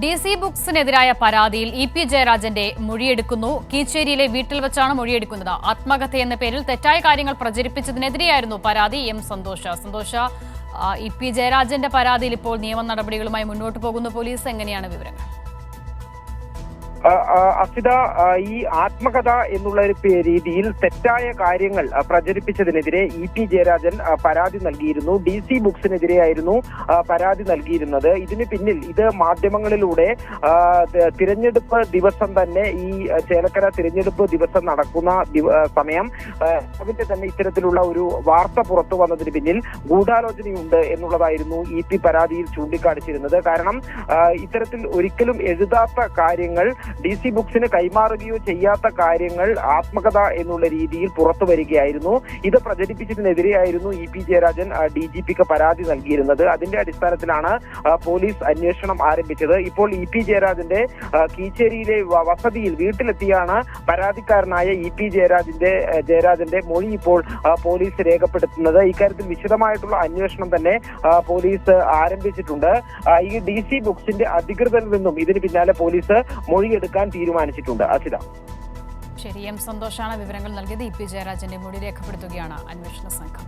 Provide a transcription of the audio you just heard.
DC ബുക്സിനെതിരായ പരാതിയിൽ EP. ജയരാജന്റെ മൊഴിയെടുക്കുന്നു. കീച്ചേരിയിലെ വീട്ടിൽ വെച്ചാണ് മൊഴിയെടുക്കുന്നത്. ആത്മകഥയെന്ന പേരിൽ തെറ്റായ കാര്യങ്ങൾ പ്രചരിപ്പിച്ചതിനെതിരെയായിരുന്നു പരാതി. എം സന്തോഷ, ഇ.പി. ജയരാജന്റെ പരാതിയിൽ ഇപ്പോൾ നിയമ നടപടികളുമായി മുന്നോട്ട് പോകുന്ന പോലീസ്. എങ്ങനെയാണ് വിവരങ്ങൾ? അസിത, ഈ ആത്മകഥ എന്നുള്ള ഒരു രീതിയിൽ തെറ്റായ കാര്യങ്ങൾ പ്രചരിപ്പിച്ചതിനെതിരെ ഇ.പി. ജയരാജൻ പരാതി നൽകിയിരുന്നു. DC ബുക്സിനെതിരെയായിരുന്നു പരാതി നൽകിയിരുന്നത്. ഇതിന് പിന്നിൽ ഇത് മാധ്യമങ്ങളിലൂടെ തിരഞ്ഞെടുപ്പ് ദിവസം തന്നെ, ഈ ചേലക്കര തിരഞ്ഞെടുപ്പ് ദിവസം നടക്കുന്ന സമയം അതിന്റെ തന്നെ ഇത്തരത്തിലുള്ള ഒരു വാർത്ത പുറത്തു വന്നതിന് പിന്നിൽ ഗൂഢാലോചനയുണ്ട് എന്നുള്ളതായിരുന്നു ഇ.പി. പരാതിയിൽ ചൂണ്ടിക്കാണിച്ചിരുന്നത്. കാരണം ഇത്തരത്തിൽ ഒരിക്കലും എഴുതാത്ത കാര്യങ്ങൾ, DC ബുക്സിന് കൈമാറുകയോ ചെയ്യാത്ത കാര്യങ്ങൾ ആത്മകഥ എന്നുള്ള രീതിയിൽ പുറത്തു വരികയായിരുന്നു. ഇത് പ്രചരിപ്പിച്ചതിനെതിരെയായിരുന്നു ഇ.പി. ജയരാജൻ DGPക്ക് പരാതി നൽകിയിരുന്നത്. അതിന്റെ അടിസ്ഥാനത്തിലാണ് പോലീസ് അന്വേഷണം ആരംഭിച്ചത്. ഇപ്പോൾ ഇ.പി. ജയരാജന്റെ കീച്ചേരിയിലെ വസതിയിൽ വീട്ടിലെത്തിയാണ് പരാതിക്കാരനായ ഇ.പി. ജയരാജന്റെ മൊഴി ഇപ്പോൾ പോലീസ് രേഖപ്പെടുത്തുന്നത്. ഇക്കാര്യത്തിൽ വിശദമായിട്ടുള്ള അന്വേഷണം തന്നെ പോലീസ് ആരംഭിച്ചിട്ടുണ്ട്. ഈ DC ബുക്സിന്റെ അധികൃതരിൽ നിന്നും ഇതിന് പിന്നാലെ പോലീസ് മൊഴിയെടുക്കാൻ തീരുമാനിച്ചിട്ടുണ്ട്. അസിത, ശരി. എം സന്തോഷാണ് വിവരങ്ങൾ നൽകിയത്. ഇ.പി. ജയരാജന്റെ മൊഴി രേഖപ്പെടുത്തുകയാണ് അന്വേഷണ സംഘം.